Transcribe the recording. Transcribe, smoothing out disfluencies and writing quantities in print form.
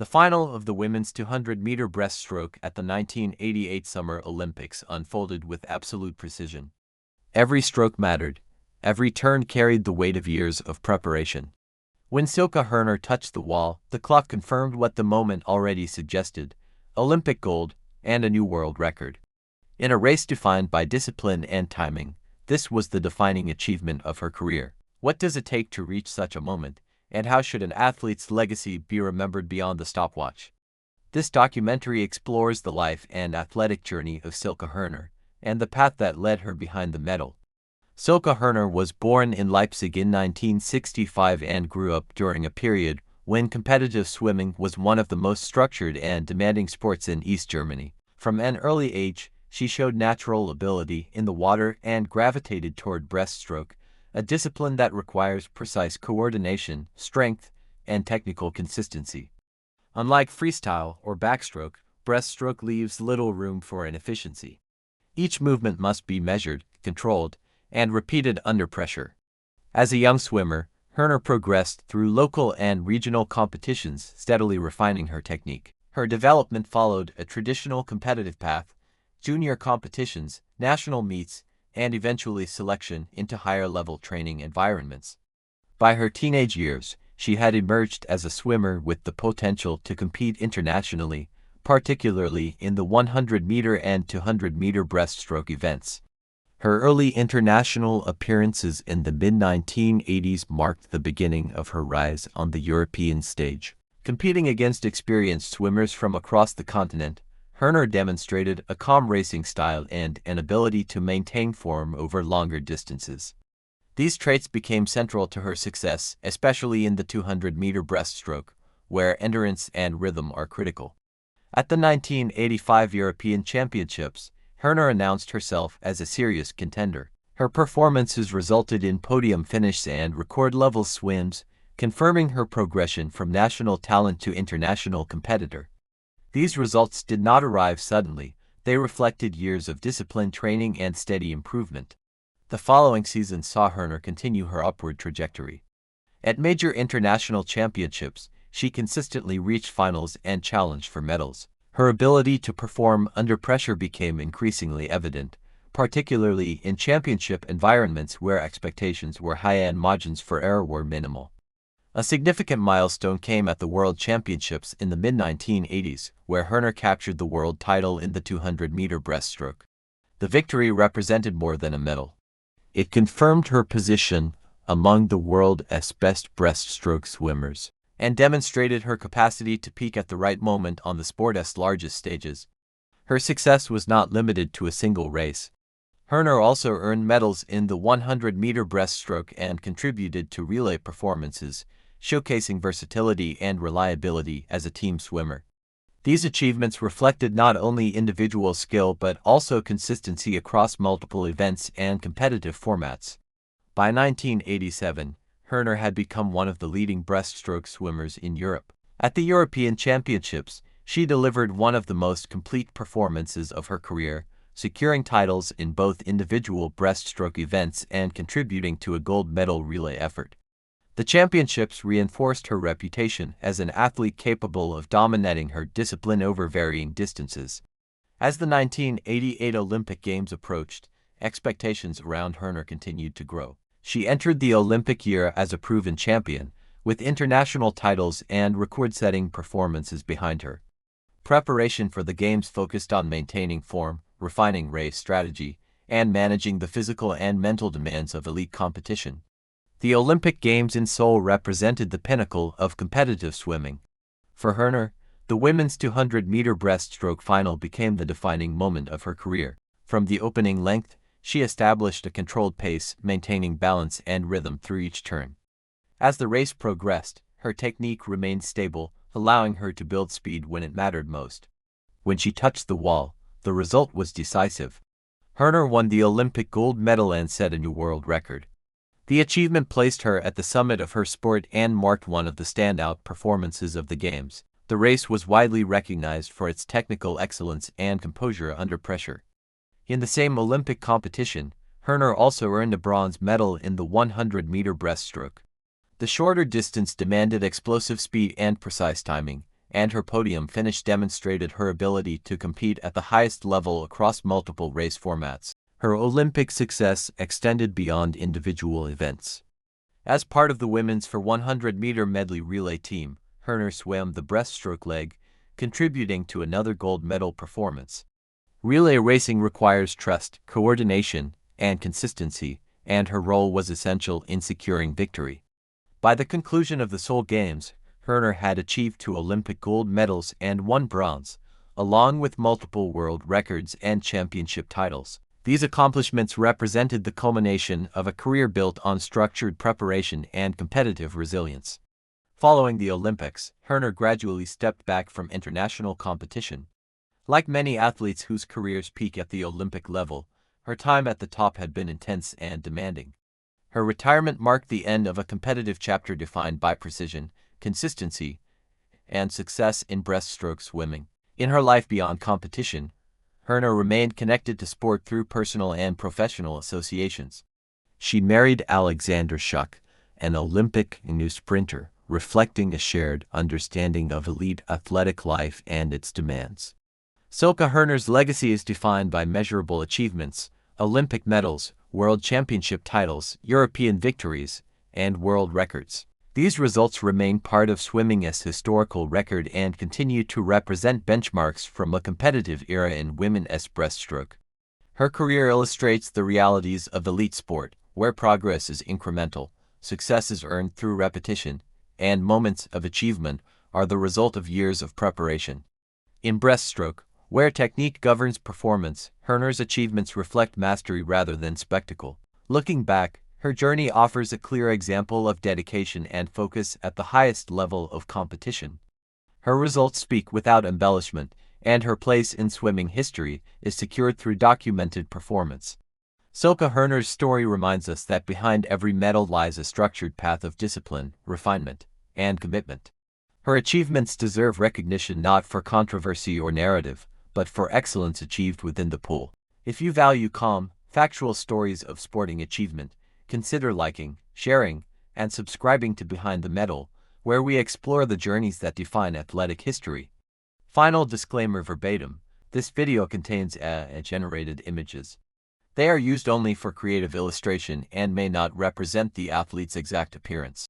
The final of the women's 200-meter breaststroke at the 1988 Summer Olympics unfolded with absolute precision. Every stroke mattered. Every turn carried the weight of years of preparation. When Silke Hörner touched the wall, the clock confirmed what the moment already suggested: Olympic gold and a new world record. In a race defined by discipline and timing, this was the defining achievement of her career. What does it take to reach such a moment, and how should an athlete's legacy be remembered beyond the stopwatch? This documentary explores the life and athletic journey of Silke Hörner, and the path that led her behind the medal. Silke Hörner was born in Leipzig in 1965 and grew up during a period when competitive swimming was one of the most structured and demanding sports in East Germany. From an early age, she showed natural ability in the water and gravitated toward breaststroke, a discipline that requires precise coordination, strength, and technical consistency. Unlike freestyle or backstroke, breaststroke leaves little room for inefficiency. Each movement must be measured, controlled, and repeated under pressure. As a young swimmer, Hörner progressed through local and regional competitions, steadily refining her technique. Her development followed a traditional competitive path: junior competitions, national meets, and eventually selection into higher-level training environments. By her teenage years, she had emerged as a swimmer with the potential to compete internationally, particularly in the 100-meter and 200-meter breaststroke events. Her early international appearances in the mid-1980s marked the beginning of her rise on the European stage. Competing against experienced swimmers from across the continent, Hörner demonstrated a calm racing style and an ability to maintain form over longer distances. These traits became central to her success, especially in the 200-meter breaststroke, where endurance and rhythm are critical. At the 1985 European Championships, Hörner announced herself as a serious contender. Her performances resulted in podium finishes and record-level swims, confirming her progression from national talent to international competitor. These results did not arrive suddenly. They reflected years of disciplined training and steady improvement. The following season saw Hörner continue her upward trajectory. At major international championships, she consistently reached finals and challenged for medals. Her ability to perform under pressure became increasingly evident, particularly in championship environments where expectations were high and margins for error were minimal. A significant milestone came at the World Championships in the mid-1980s, where Hörner captured the world title in the 200-meter breaststroke. The victory represented more than a medal. It confirmed her position among the world's best breaststroke swimmers, and demonstrated her capacity to peak at the right moment on the sport's largest stages. Her success was not limited to a single race. Hörner also earned medals in the 100-meter breaststroke and contributed to relay performances, showcasing versatility and reliability as a team swimmer. These achievements reflected not only individual skill but also consistency across multiple events and competitive formats. By 1987, Hörner had become one of the leading breaststroke swimmers in Europe. At the European Championships, she delivered one of the most complete performances of her career, securing titles in both individual breaststroke events and contributing to a gold medal relay effort. The championships reinforced her reputation as an athlete capable of dominating her discipline over varying distances. As the 1988 Olympic Games approached, expectations around Hörner continued to grow. She entered the Olympic year as a proven champion, with international titles and record-setting performances behind her. Preparation for the Games focused on maintaining form, refining race strategy, and managing the physical and mental demands of elite competition. The Olympic Games in Seoul represented the pinnacle of competitive swimming. For Hörner, the women's 200-meter breaststroke final became the defining moment of her career. From the opening length, she established a controlled pace, maintaining balance and rhythm through each turn. As the race progressed, her technique remained stable, allowing her to build speed when it mattered most. When she touched the wall, the result was decisive. Hörner won the Olympic gold medal and set a new world record. The achievement placed her at the summit of her sport and marked one of the standout performances of the Games. The race was widely recognized for its technical excellence and composure under pressure. In the same Olympic competition, Hörner also earned a bronze medal in the 100-meter breaststroke. The shorter distance demanded explosive speed and precise timing, and her podium finish demonstrated her ability to compete at the highest level across multiple race formats. Her Olympic success extended beyond individual events. As part of the women's 400-meter medley relay team, Hörner swam the breaststroke leg, contributing to another gold medal performance. Relay racing requires trust, coordination, and consistency, and her role was essential in securing victory. By the conclusion of the Seoul Games, Hörner had achieved 2 Olympic gold medals and 1 bronze, along with multiple world records and championship titles. These accomplishments represented the culmination of a career built on structured preparation and competitive resilience. Following the Olympics, Hörner gradually stepped back from international competition. Like many athletes whose careers peak at the Olympic level, her time at the top had been intense and demanding. Her retirement marked the end of a competitive chapter defined by precision, consistency, and success in breaststroke swimming. In her life beyond competition, Hörner remained connected to sport through personal and professional associations. She married Alexander Schuck, an Olympic new sprinter, reflecting a shared understanding of elite athletic life and its demands. Silke Hörner's legacy is defined by measurable achievements, Olympic medals, world championship titles, European victories, and world records. These results remain part of swimming's historical record and continue to represent benchmarks from a competitive era in women's breaststroke. Her career illustrates the realities of elite sport, where progress is incremental, success is earned through repetition, and moments of achievement are the result of years of preparation. In breaststroke, where technique governs performance, Hörner's achievements reflect mastery rather than spectacle. Looking back, her journey offers a clear example of dedication and focus at the highest level of competition. Her results speak without embellishment, and her place in swimming history is secured through documented performance. Silke Hörner's story reminds us that behind every medal lies a structured path of discipline, refinement, and commitment. Her achievements deserve recognition not for controversy or narrative, but for excellence achieved within the pool. If you value calm, factual stories of sporting achievement, consider liking, sharing, and subscribing to Behind the Medal, where we explore the journeys that define athletic history. Final disclaimer verbatim: this video contains AI-generated images. They are used only for creative illustration and may not represent the athlete's exact appearance.